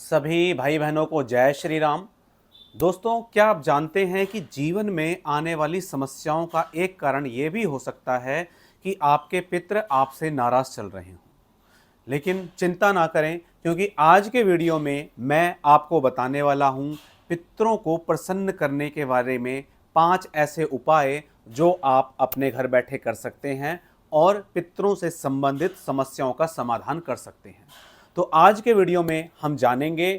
सभी भाई बहनों को जय श्री राम। दोस्तों, क्या आप जानते हैं कि जीवन में आने वाली समस्याओं का एक कारण ये भी हो सकता है कि आपके पितृ आपसे नाराज चल रहे हों। लेकिन चिंता ना करें, क्योंकि आज के वीडियो में मैं आपको बताने वाला हूं पितरों को प्रसन्न करने के बारे में 5 ऐसे उपाय जो आप अपने घर बैठे कर सकते हैं और पितरों से संबंधित समस्याओं का समाधान कर सकते हैं। तो आज के वीडियो में हम जानेंगे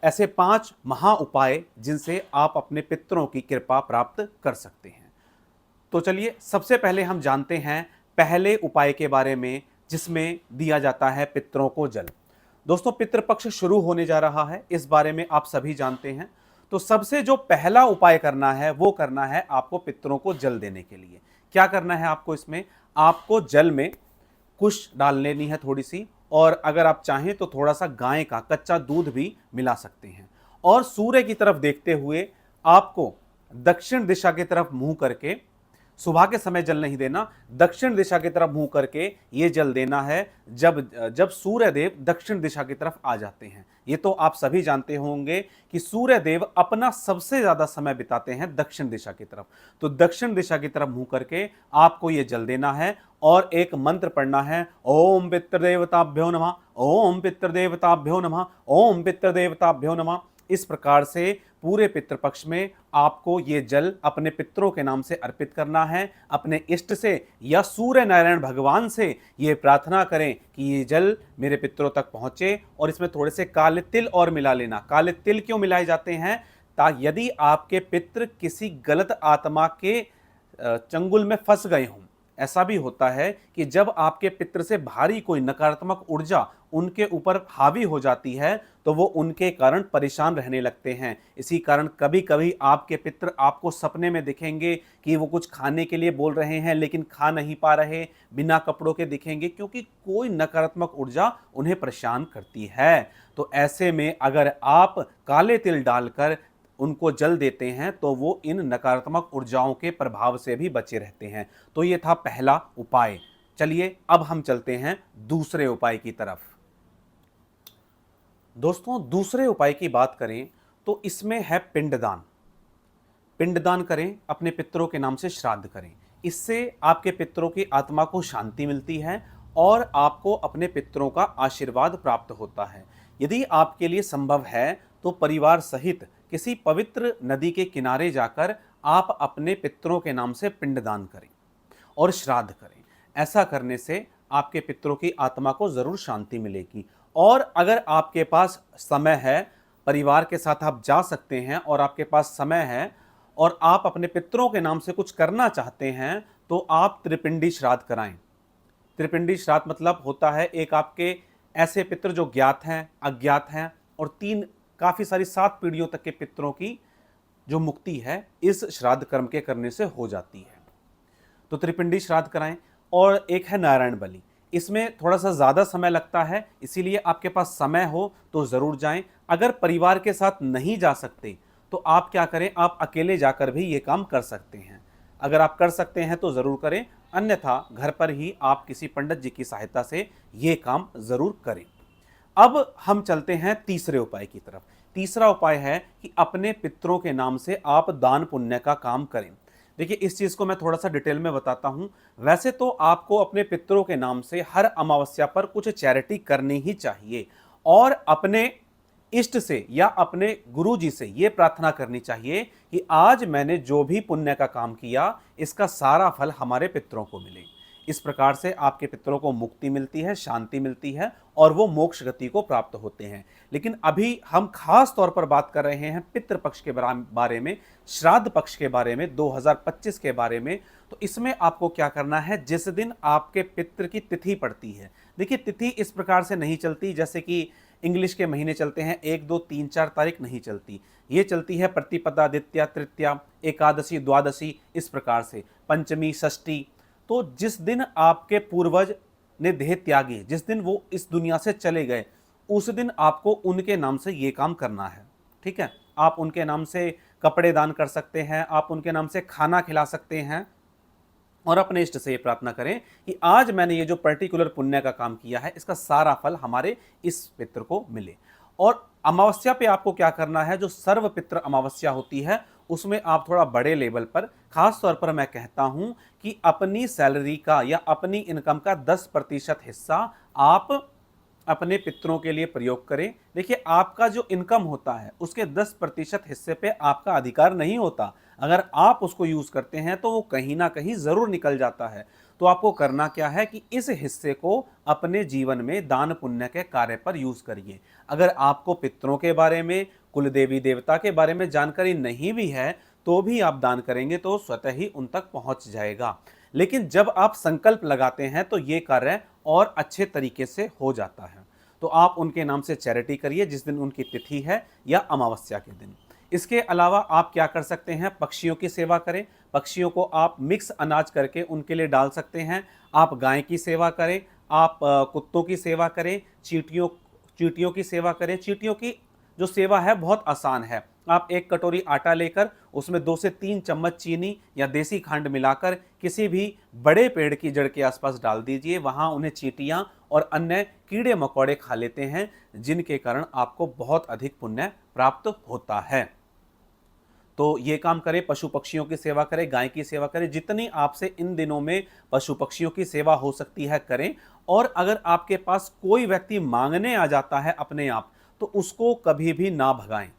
ऐसे 5 महा उपाय जिनसे आप अपने पितरों की कृपा प्राप्त कर सकते हैं। तो चलिए सबसे पहले हम जानते हैं पहले उपाय के बारे में, जिसमें दिया जाता है पितरों को जल। दोस्तों, पितृपक्ष शुरू होने जा रहा है, इस बारे में आप सभी जानते हैं। तो सबसे जो पहला उपाय करना है वो करना है आपको पितरों को जल देने के लिए। क्या करना है आपको? इसमें आपको जल में कुश डाल लेनी है थोड़ी सी, और अगर आप चाहें तो थोड़ा सा गाय का कच्चा दूध भी मिला सकते हैं। और सूर्य की तरफ देखते हुए आपको दक्षिण दिशा की तरफ मुंह करके, सुबह के समय जल नहीं देना, दक्षिण दिशा की तरफ मुंह करके ये जल देना है जब जब सूर्य देव दक्षिण दिशा की तरफ आ जाते हैं। ये तो आप सभी जानते होंगे कि सूर्य देव अपना सबसे ज्यादा समय बिताते हैं दक्षिण दिशा की तरफ। तो दक्षिण दिशा की तरफ मुंह करके आपको ये जल देना है और एक मंत्र पढ़ना है, ओम पितृदेवताभ्यो नमः, ओम पितृदेवताभ्यो नमः, ओम पितृदेवताभ्यो नमः। इस प्रकार से पूरे पितृपक्ष में आपको ये जल अपने पितरों के नाम से अर्पित करना है। अपने इष्ट से या सूर्य नारायण भगवान से ये प्रार्थना करें कि ये जल मेरे पितरों तक पहुंचे, और इसमें थोड़े से काले तिल और मिला लेना। काले तिल क्यों मिलाए जाते हैं? ताकि यदि आपके पितृ किसी गलत आत्मा के चंगुल में फंस गए हों। ऐसा भी होता है कि जब आपके पितृ से भारी कोई नकारात्मक ऊर्जा उनके ऊपर हावी हो जाती है तो वो उनके कारण परेशान रहने लगते हैं। इसी कारण कभी कभी आपके पितृ आपको सपने में दिखेंगे कि वो कुछ खाने के लिए बोल रहे हैं लेकिन खा नहीं पा रहे, बिना कपड़ों के दिखेंगे, क्योंकि कोई नकारात्मक ऊर्जा उन्हें परेशान करती है। तो ऐसे में अगर आप काले तिल डालकर उनको जल देते हैं तो वो इन नकारात्मक ऊर्जाओं के प्रभाव से भी बचे रहते हैं। तो ये था पहला उपाय। चलिए अब हम चलते हैं दूसरे उपाय की तरफ। दोस्तों, दूसरे उपाय की बात करें तो इसमें है पिंडदान। पिंडदान करें, अपने पितरों के नाम से श्राद्ध करें। इससे आपके पितरों की आत्मा को शांति मिलती है और आपको अपने पितरों का आशीर्वाद प्राप्त होता है। यदि आपके लिए संभव है तो परिवार सहित किसी पवित्र नदी के किनारे जाकर आप अपने पितरों के नाम से पिंडदान करें और श्राद्ध करें। ऐसा करने से आपके पितरों की आत्मा को जरूर शांति मिलेगी। और अगर आपके पास समय है, परिवार के साथ आप जा सकते हैं और आपके पास समय है और आप अपने पितरों के नाम से कुछ करना चाहते हैं, तो आप त्रिपिंडी श्राद्ध कराएं। त्रिपिंडी श्राद्ध मतलब होता है एक आपके ऐसे पितृ जो ज्ञात हैं, अज्ञात हैं, और 3 काफी सारी 7 पीढ़ियों तक के पितरों की जो मुक्ति है इस श्राद्ध कर्म के करने से हो जाती है। तो त्रिपिंडी श्राद्ध कराएं। और एक है नारायण बलि। इसमें थोड़ा सा ज़्यादा समय लगता है, इसीलिए आपके पास समय हो तो ज़रूर जाएं। अगर परिवार के साथ नहीं जा सकते तो आप क्या करें, आप अकेले जाकर भी ये काम कर सकते हैं। अगर आप कर सकते हैं तो ज़रूर करें, अन्यथा घर पर ही आप किसी पंडित जी की सहायता से ये काम ज़रूर करें। अब हम चलते हैं तीसरे उपाय की तरफ। तीसरा उपाय है कि अपने पितरों के नाम से आप दान पुण्य का काम करें। देखिए, इस चीज को मैं थोड़ा सा डिटेल में बताता हूं। वैसे तो आपको अपने पितरों के नाम से हर अमावस्या पर कुछ चैरिटी करनी ही चाहिए, और अपने इष्ट से या अपने गुरु जी से यह प्रार्थना करनी चाहिए कि आज मैंने जो भी पुण्य का काम किया इसका सारा फल हमारे पितरों को मिले। इस प्रकार से आपके पितरों को मुक्ति मिलती है, शांति मिलती है और वो मोक्ष गति को प्राप्त होते हैं। लेकिन अभी हम खास तौर पर बात कर रहे हैं पितृपक्ष के बारे में, श्राद्ध पक्ष के बारे में, 2025 के बारे में। तो इसमें आपको क्या करना है, जिस दिन आपके पितृ की तिथि पड़ती है। देखिए, तिथि इस प्रकार से नहीं चलती जैसे कि इंग्लिश के महीने चलते हैं, 1, 2, 3, 4 तारीख नहीं चलती। ये चलती है प्रतिपदा, द्वितीया, तृतीया, एकादशी, द्वादशी, इस प्रकार से, पंचमी, षष्ठी। तो जिस दिन आपके पूर्वज ने देह त्यागी, जिस दिन वो इस दुनिया से चले गए, उस दिन आपको उनके नाम से ये काम करना है। ठीक है, आप उनके नाम से कपड़े दान कर सकते हैं, आप उनके नाम से खाना खिला सकते हैं, और अपने इष्ट से ये प्रार्थना करें कि आज मैंने ये जो पर्टिकुलर पुण्य का काम किया है इसका सारा फल हमारे इस पितृ को मिले। और अमावस्या पे आपको क्या करना है, जो सर्वपित्र अमावस्या होती है उसमें आप थोड़ा बड़े लेवल पर, खास तौर पर मैं कहता हूं कि अपनी सैलरी का या अपनी इनकम का 10% हिस्सा आप अपने पितरों के लिए प्रयोग करें। देखिए, आपका जो इनकम होता है उसके 10% हिस्से पे आपका अधिकार नहीं होता। अगर आप उसको यूज करते हैं तो वो कहीं ना कहीं जरूर निकल जाता है। तो आपको करना क्या है कि इस हिस्से को अपने जीवन में दान पुण्य के कार्य पर यूज करिए। अगर आपको पितरों के बारे में, कुल देवी देवता के बारे में जानकारी नहीं भी है, तो भी आप दान करेंगे तो स्वतः ही उन तक पहुंच जाएगा। लेकिन जब आप संकल्प लगाते हैं तो ये कार्य और अच्छे तरीके से हो जाता है। तो आप उनके नाम से चैरिटी करिए जिस दिन उनकी तिथि है या अमावस्या के दिन। इसके अलावा आप क्या कर सकते हैं, पक्षियों की सेवा करें। पक्षियों को आप मिक्स अनाज करके उनके लिए डाल सकते हैं। आप गाय की सेवा करें, आप कुत्तों की सेवा करें, चींटियों चींटियों की सेवा करें। चींटियों की जो सेवा है बहुत आसान है। आप एक कटोरी आटा लेकर उसमें 2 से 3 चम्मच चीनी या देसी खंड मिलाकर किसी भी बड़े पेड़ की जड़ के आसपास डाल दीजिए। वहां उन्हें चींटियां और अन्य कीड़े मकोड़े खा लेते हैं, जिनके कारण आपको बहुत अधिक पुण्य प्राप्त होता है। तो ये काम करें, पशु पक्षियों की सेवा करें, गाय की सेवा करें। जितनी आपसे इन दिनों में पशु पक्षियों की सेवा हो सकती है करें। और अगर आपके पास कोई व्यक्ति मांगने आ जाता है अपने आप, तो उसको कभी भी ना भगाएं।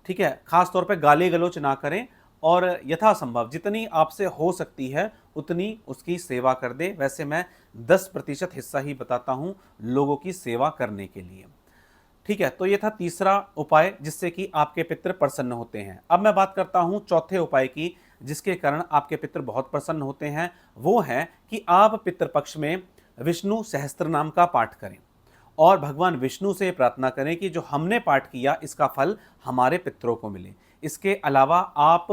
ठीक है, खास तौर पे गाली गलौच ना करें और यथासंभव जितनी आपसे हो सकती है उतनी उसकी सेवा कर दे। वैसे मैं 10% हिस्सा ही बताता हूं लोगों की सेवा करने के लिए। ठीक है, तो ये था तीसरा उपाय जिससे कि आपके पितृ प्रसन्न होते हैं। अब मैं बात करता हूं चौथे उपाय की, जिसके कारण आपके पितृ बहुत प्रसन्न होते हैं। वो है कि आप पितृपक्ष में विष्णु सहस्त्र नाम का पाठ करें और भगवान विष्णु से प्रार्थना करें कि जो हमने पाठ किया इसका फल हमारे पितरों को मिले। इसके अलावा आप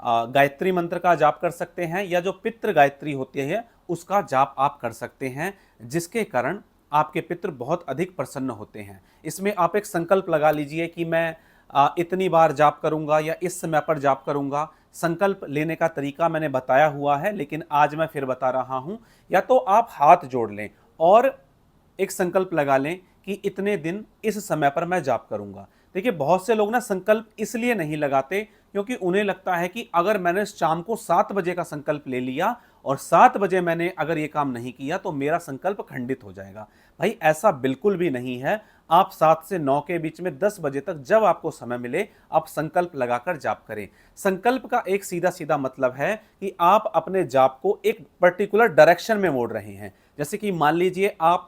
गायत्री मंत्र का जाप कर सकते हैं या जो पितृ गायत्री होती है उसका जाप आप कर सकते हैं, जिसके कारण आपके पितृ बहुत अधिक प्रसन्न होते हैं। इसमें आप एक संकल्प लगा लीजिए कि मैं इतनी बार जाप करूंगा या इस समय पर जाप करूंगा। संकल्प लेने का तरीका मैंने बताया हुआ है, लेकिन आज मैं फिर बता रहा हूं। या तो आप हाथ जोड़ लें और एक संकल्प लगा लें कि इतने दिन इस समय पर मैं जाप करूंगा। देखिए, बहुत से लोग ना संकल्प इसलिए नहीं लगाते क्योंकि उन्हें लगता है कि अगर मैंने शाम को 7 बजे का संकल्प ले लिया और 7 बजे मैंने अगर ये काम नहीं किया तो मेरा संकल्प खंडित हो जाएगा। भाई, ऐसा बिल्कुल भी नहीं है। आप 7 से 9 के बीच में 10 बजे तक जब आपको समय मिले आप संकल्प लगाकर जाप करें। संकल्प का एक सीधा सीधा मतलब है कि आप अपने जाप को एक पर्टिकुलर डायरेक्शन में मोड़ रहे हैं। जैसे कि मान लीजिए आप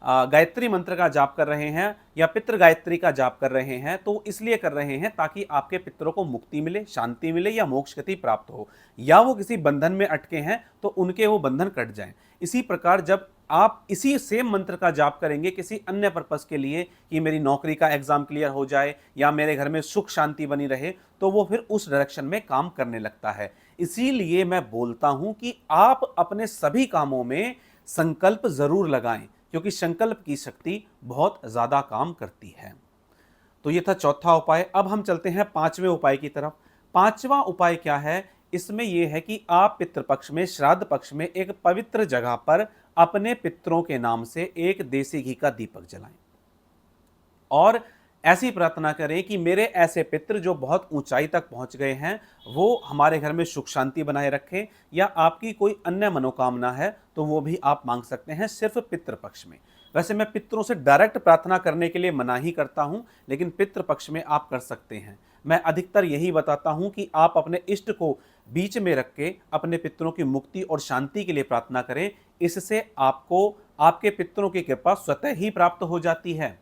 गायत्री मंत्र का जाप कर रहे हैं या पितृ गायत्री का जाप कर रहे हैं, तो इसलिए कर रहे हैं ताकि आपके पितरों को मुक्ति मिले, शांति मिले या मोक्ष गति प्राप्त हो, या वो किसी बंधन में अटके हैं तो उनके वो बंधन कट जाएं। इसी प्रकार जब आप इसी सेम मंत्र का जाप करेंगे किसी अन्य पर्पस के लिए कि मेरी नौकरी का एग्जाम क्लियर हो जाए या मेरे घर में सुख शांति बनी रहे, तो वो फिर उस डायरेक्शन में काम करने लगता है। इसीलिए मैं बोलता हूं कि आप अपने सभी कामों में संकल्प जरूर लगाएं, क्योंकि संकल्प की शक्ति बहुत ज्यादा काम करती है। तो ये था चौथा उपाय। अब हम चलते हैं पांचवें उपाय की तरफ। पांचवा उपाय क्या है? इसमें यह है कि आप पितृपक्ष में, श्राद्ध पक्ष में एक पवित्र जगह पर अपने पितरों के नाम से एक देसी घी का दीपक जलाएं और ऐसी प्रार्थना करें कि मेरे ऐसे पितृ जो बहुत ऊंचाई तक पहुंच गए हैं वो हमारे घर में सुख शांति बनाए रखें, या आपकी कोई अन्य मनोकामना है तो वो भी आप मांग सकते हैं सिर्फ पितृपक्ष में। वैसे मैं पितरों से डायरेक्ट प्रार्थना करने के लिए मना ही करता हूं, लेकिन पितृपक्ष में आप कर सकते हैं। मैं अधिकतर यही बताता हूं कि आप अपने इष्ट को बीच में रख के अपने पितरों की मुक्ति और शांति के लिए प्रार्थना करें। इससे आपको आपके पितरों की कृपा स्वतः ही प्राप्त हो जाती है।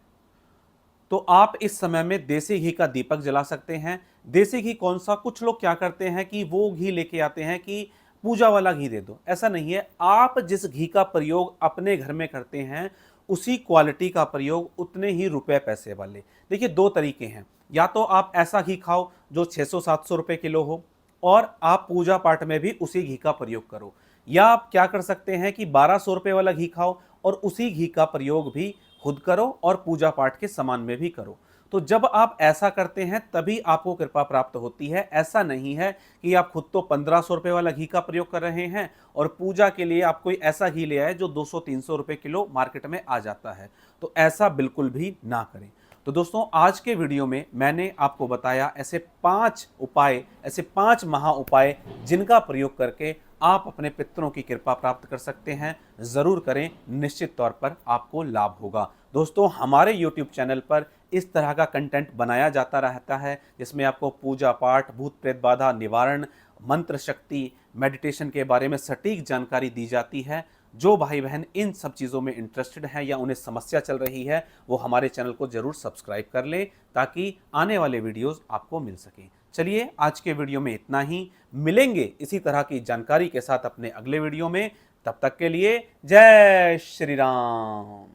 तो आप इस समय में देसी घी का दीपक जला सकते हैं। देसी घी कौन सा? कुछ लोग क्या करते हैं कि वो घी लेके आते हैं कि पूजा वाला घी दे दो। ऐसा नहीं है। आप जिस घी का प्रयोग अपने घर में करते हैं उसी क्वालिटी का प्रयोग, उतने ही रुपए पैसे वाले। देखिए, दो तरीके हैं। या तो आप ऐसा घी खाओ जो 600-700 रुपए किलो हो और आप पूजा पाठ में भी उसी घी का प्रयोग करो, या आप क्या कर सकते हैं कि 1200 रुपए वाला घी खाओ और उसी घी का प्रयोग भी खुद करो और पूजा पाठ के सामान में भी करो। तो जब आप ऐसा करते हैं तभी आपको कृपा प्राप्त होती है। ऐसा नहीं है कि आप खुद तो 1500 रुपए वाला घी का प्रयोग कर रहे हैं और पूजा के लिए आप कोई ऐसा घी ले आए जो 200-300 रुपए किलो मार्केट में आ जाता है। तो ऐसा बिल्कुल भी ना करें। तो दोस्तों आज के वीडियो में मैंने आपको बताया ऐसे 5 उपाय, ऐसे 5 महा उपाय जिनका प्रयोग करके आप अपने पितरों की कृपा प्राप्त कर सकते हैं। ज़रूर करें, निश्चित तौर पर आपको लाभ होगा। दोस्तों हमारे YouTube चैनल पर इस तरह का कंटेंट बनाया जाता रहता है जिसमें आपको पूजा पाठ, भूत प्रेत बाधा निवारण, मंत्र शक्ति, मेडिटेशन के बारे में सटीक जानकारी दी जाती है। जो भाई बहन इन सब चीज़ों में इंटरेस्टेड हैं या उन्हें समस्या चल रही है, वो हमारे चैनल को ज़रूर सब्सक्राइब कर लें ताकि आने वाले वीडियोस आपको मिल सकें। चलिए आज के वीडियो में इतना ही। मिलेंगे इसी तरह की जानकारी के साथ अपने अगले वीडियो में। तब तक के लिए जय श्री राम।